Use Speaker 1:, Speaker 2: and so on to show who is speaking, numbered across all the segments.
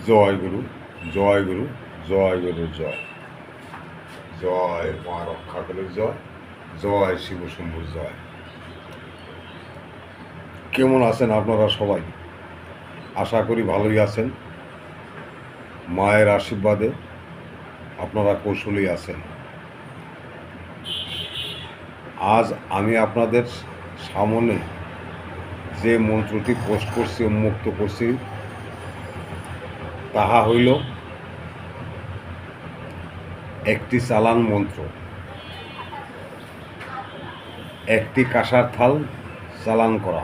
Speaker 1: জয় গুরু, জয় গুরু, জয় গুরু, জয় জয় মা রক্ষা করে, জয় জয় শিব শম্ভুর জয়। কেমন আছেন আপনারা সবাই? আশা করি ভালোই আছেন। মায়ের আশীর্বাদে আপনারা কৌশলী আছেন। আজ আমি আপনাদের সামনে যে মন্ত্রটি পোস্ট করছি, উন্মুক্ত করছি, তাহা হইল একটি চালান মন্ত্র। একটি কাঁসার থাল চালান করা।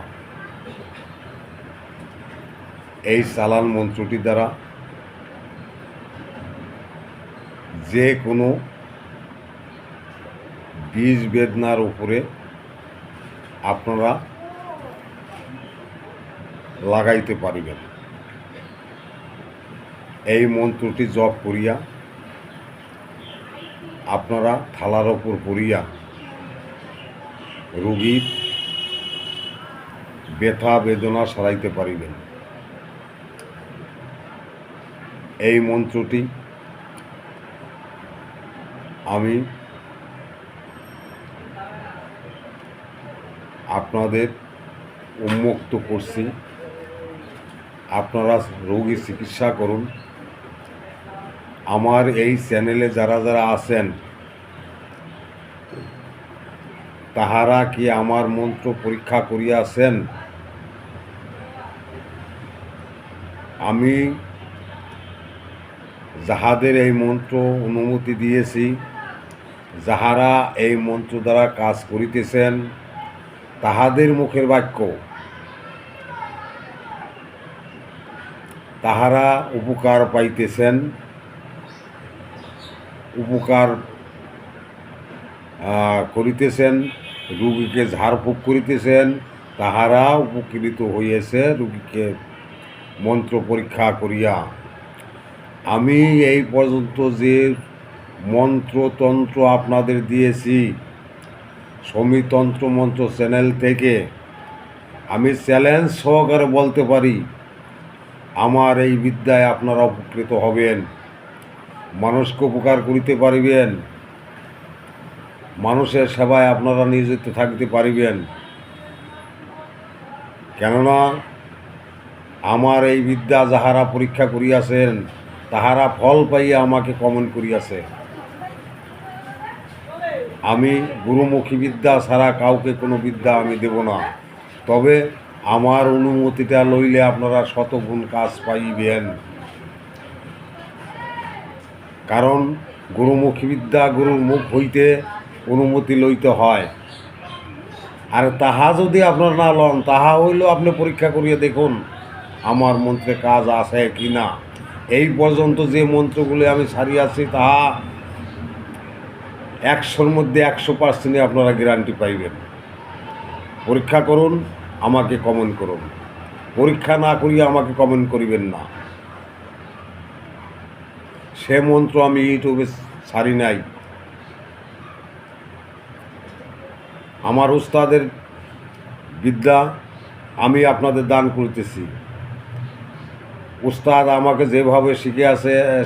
Speaker 1: এই চালান মন্ত্রটি দ্বারা যে কোনো বীজ বেদনার উপরে আপনারা লাগাইতে পারিবেন। এই মন্ত্রটি জপ করিয়া আপনারা থালার ওপর পড়িয়া রোগীর ব্যথা বেদনা সারাইতে পারিবেন। এই মন্ত্রটি আমি আপনাদের উন্মুক্ত করছি। আপনারা রোগী চিকিৎসা করুন। আমার এই চ্যানেলে যারা যারা আছেন তাহারা কি আমার মন্ত্র পরীক্ষা করিয়াছেন? আমি যাহাদের এই মন্ত্র অনুমতি দিয়েছি, যাহারা এই মন্ত্র দ্বারা কাজ করিতেছেন, তাহাদের মুখের বাক্য, তাহারা উপকার পাইতেছেন, উপকার করিতেছেন, রোগীকে ঝাড়ফুঁক করিতেছেন, তাহারা উপকৃত হইয়াছে রোগীকে মন্ত্র পরীক্ষা করিয়া। আমি এই পর্যন্ত যে মন্ত্রতন্ত্র আপনাদের দিয়েছি সৌমি তন্ত্র মন্ত্র চ্যানেল থেকে, আমি চ্যালেঞ্জ সহকারে বলতে পারি, আমার এই বিদ্যায় আপনারা উপকৃত হবেন, মানুষকে উপকার করিতে পারিবেন, মানুষের সেবায় আপনারা নিয়োজিত থাকতে পারিবেন। কেননা আমার এই বিদ্যা যাহারা পরীক্ষা করিয়াছেন তাহারা ফল পাইয়া আমাকে কমেন্ট করিয়াছে। আমি গুরুমুখী বিদ্যা ছাড়া কাউকে কোনো বিদ্যা আমি দেব না। তবে আমার অনুমতিটা লইলে আপনারা শতগুণ কাজ পাইবেন। কারণ গুরুমুখী বিদ্যা গুরুর মুখ হইতে অনুমতি লইতে হয়। আর তাহা যদি আপনারা না লন, তাহা হইল আপনি পরীক্ষা করিয়া দেখুন আমার মন্ত্রে কাজ আছে কি না। এই পর্যন্ত যে মন্ত্রগুলি আমি সারিয়াছি তাহা 100-র মধ্যে 100% আপনারা গ্যারান্টি পাইবেন। পরীক্ষা করুন, আমাকে কমেন্ট করুন। পরীক্ষা না করিয়া আমাকে কমেন্ট করিবেন না। সে মন্ত্র আমি ইউটিউবে ছাড়ি নাই। আমার উস্তাদের বিদ্যা আমি আপনাদের দান করিতেছি। উস্তাদ আমাকে যেভাবে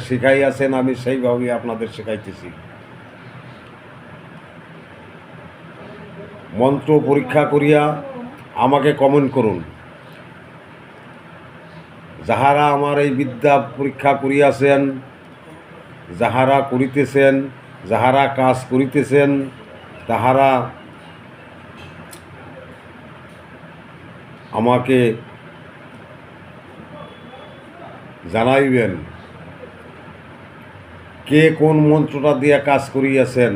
Speaker 1: শিখাইয়াছেন আমি সেইভাবেই আপনাদের শেখাইতেছি। মন্ত্র পরীক্ষা করিয়া আমাকে কমেন্ট করুন। যাহারা আমার এই বিদ্যা পরীক্ষা করিয়াছেন, যাহারা করিতেছেন, যাহারা কাজ করিতেছেন, তাহারা আমাকে জানাইবেন কে কোন মন্ত্রটা দিয়ে কাজ করিয়াছেন।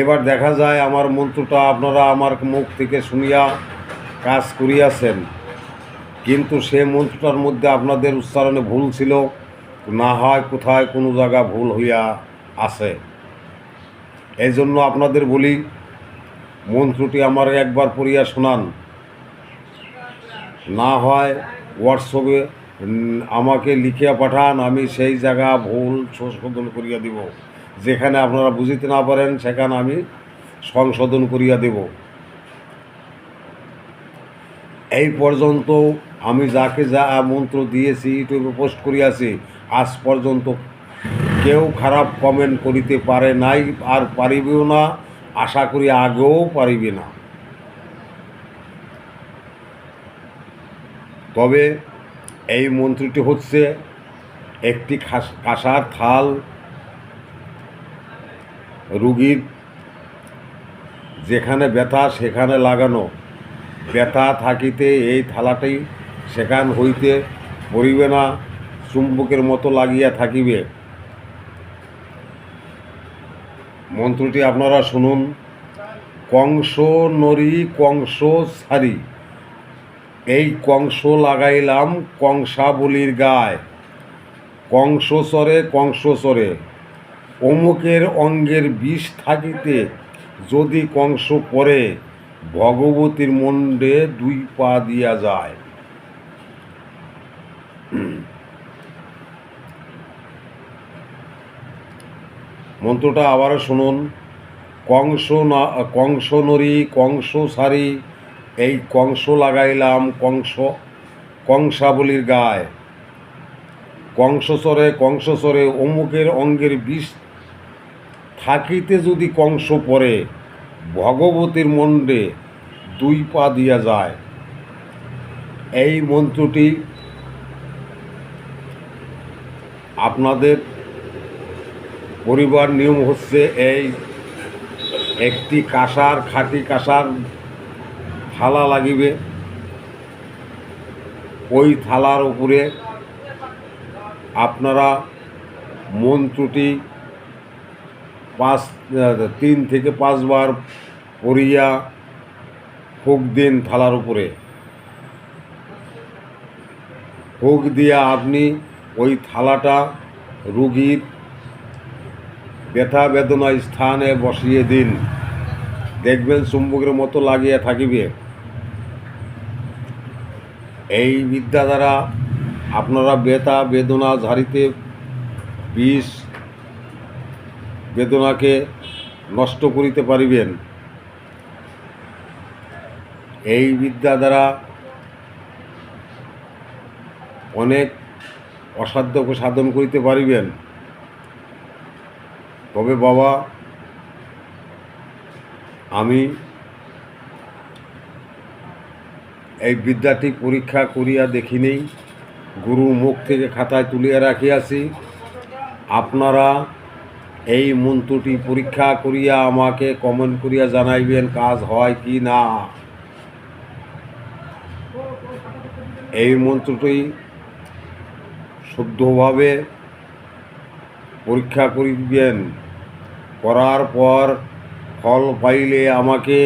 Speaker 1: এবার দেখা যায় আমার মন্ত্রটা আপনারা আমার মুখ থেকে শুনিয়া কাজ করিয়াছেন, কিন্তু সে মন্ত্রটার মধ্যে আপনাদের উচ্চারণে ভুল ছিল, না হয় কোথায় কোনো জায়গা ভুল হইয়া আছে। এই জন্য আপনাদের বলি, মন্ত্রটি আমার একবার পড়িয়া শোনান, না হয় হোয়াটসঅ্যাপে আমাকে লিখিয়া পাঠান, আমি সেই জায়গা ভুল সংশোধন করিয়া দিব। যেখানে আপনারা বুঝিতে না পারেন সেখানে আমি সংশোধন করিয়া দেব। এই পর্যন্ত আমি যাকে যা মন্ত্র দিয়েছি ইউটিউবে পোস্ট করিয়াছি, আজ পর্যন্ত কেউ খারাপ কমেন্ট করিতে পারে নাই, আর পারিবেও না, আশা করি আগেও পারিবে না। তবে এই মন্ত্রটি হচ্ছে একটি কাঁসার থাল রুগীর যেখানে ব্যথা সেখানে লাগানো, ব্যথা থাকিতে এই থালাটি সেখান হইতে পড়িবে না, চুম্বকের মতো লাগিয়া থাকিবে। মন্ত্রটি আপনারা শুনুন। কংস নরি কংস ছাড়ি, এই কংস লাগাইলাম কংসাবলীর গায়, কংস চরে অমুকের অঙ্গের বিষ থাকিতে যদি কংস পরে, ভগবতীর মণ্ডে 2 পা দিয়া যায়। মন্ত্রটা আবারও শুনুন। কংস নরি কংস সারি, এই কংস লাগাইলাম কংসাবলীর গায়, কংস চরে অমুকের অঙ্গের বিষ থাকিতে যদি কংস পরে, ভগবতীর মণ্ডে 2 পা দিয়া যায়। এই মন্ত্রটি আপনাদের পরিবার নিয়ম হচ্ছে এই একটি খাঁটি কাঁসার থালা লাগিবে, ওই থালার উপরে আপনারা মন্ত্রটি 3 থেকে 5 বার পড়িয়া ফুঁক দিন। থালার উপরে ফুঁক দিয়া আপনি ওই থালাটা রুগীর ব্যথা বেদনা স্থানে বসিয়ে দিন, দেখবেন চুম্বকের মতো লাগিয়া থাকিবে। এই বিদ্যা দ্বারা আপনারা ব্যথা বেদনা ঝাড়িতে, বিষ বেদনাকে নষ্ট করিতে পারিবেন। এই বিদ্যা দ্বারা অনেক অসাধ্যকে সাধন করিতে পারিবেন। তবে বাবা, আমি এই বিদ্যাটি পরীক্ষা করিয়া দেখিনি, গুরুর মুখ থেকে খাতায় তুলিয়া রাখিয়াছি। আপনারা এই মন্ত্রটি পরীক্ষা করিয়া আমাকে কমেন্ট করিয়া জানাইবেন কাজ হয় কি না। এই মন্ত্রটি শুদ্ধভাবে পরীক্ষা করিবেন, করার পর ফল পাইলে আমাকে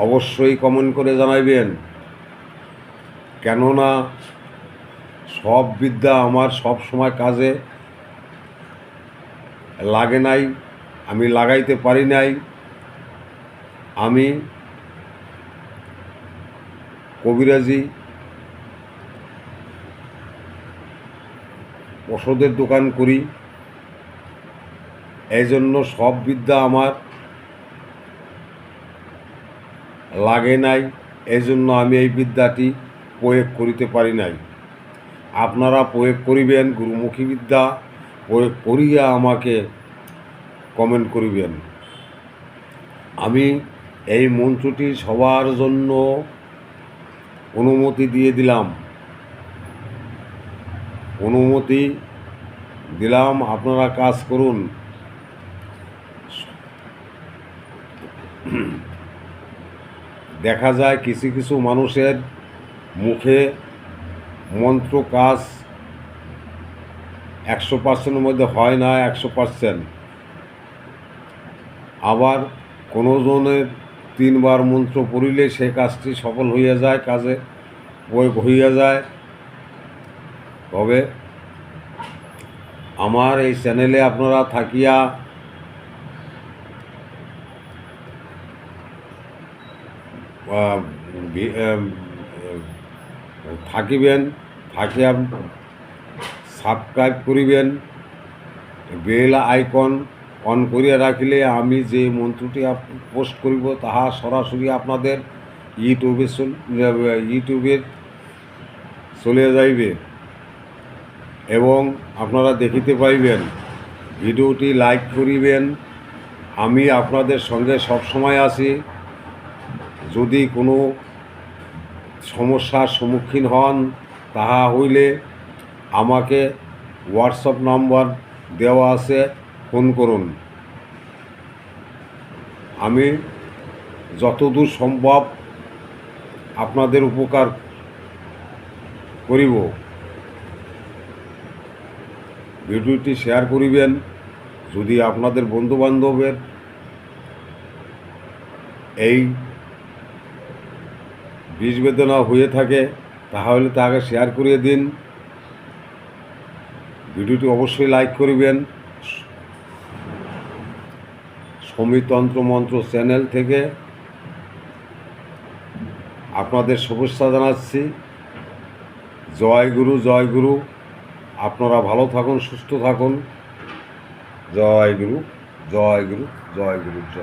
Speaker 1: অবশ্যই কমেন্ট করে জানাইবেন। কেননা সব বিদ্যা আমার সব সময় কাজে লাগে নাই, আমি লাগাইতে পারি নাই। আমি কবিরাজি ওষুধের দোকান করি, এই জন্য সব বিদ্যা আমার লাগে নাই, এই জন্য আমি এই বিদ্যাটি প্রয়োগ করিতে পারি নাই। আপনারা প্রয়োগ করিবেন, গুরুমুখী বিদ্যা প্রয়োগ করিয়া আমাকে কমেন্ট করিবেন। আমি এই মন্ত্রটি সবার জন্য অনুমতি দিয়ে দিলাম, আপনারা কাজ করুন। দেখা যায় কিছু কিছু মানুষের মুখে মন্ত্র কাজ 100%-এর মধ্যে হয় না 100%। আবার কোনো জনের 3 বার মন্ত্র পড়িলে সে কাজটি সফল হইয়া যায়, কাজে প্রয়োগ হইয়া যায়। তবে আমার এই চ্যানেলে আপনারা থাকিয়া থাকিয়া সাবস্ক্রাইব করিবেন, বেল আইকন অন করিয়া রাখিলে আমি যে মন্ত্রটি পোস্ট করিব তাহা সরাসরি আপনাদের ইউটিউবে চলে যাইবে এবং আপনারা দেখিতে পাইবেন। ভিডিওটি লাইক করিবেন। আমি আপনাদের সঙ্গে সবসময় আছি। যদি কোনো সমস্যার সম্মুখীন হন তাহা হইলে আমাকে হোয়াটসঅ্যাপ নাম্বার দেওয়া আছে, ফোন করুন। আমি যতদূর সম্ভব আপনাদের উপকার করিব। ভিডিওটি শেয়ার করিবেন। যদি আপনাদের বন্ধুবান্ধবের এই বিষ বেদনা হয়ে থাকে তাহলে তাকে শেয়ার করিয়ে দিন। ভিডিওটি অবশ্যই লাইক করিবেন। সৌমি তন্ত্র মন্ত্র চ্যানেল থেকে আপনাদের শুভেচ্ছা জানাচ্ছি। জয় গুরু, জয় গুরু। আপনারা ভালো থাকুন, সুস্থ থাকুন। জয় গুরু, জয় গুরু, জয় গুরু, জয়।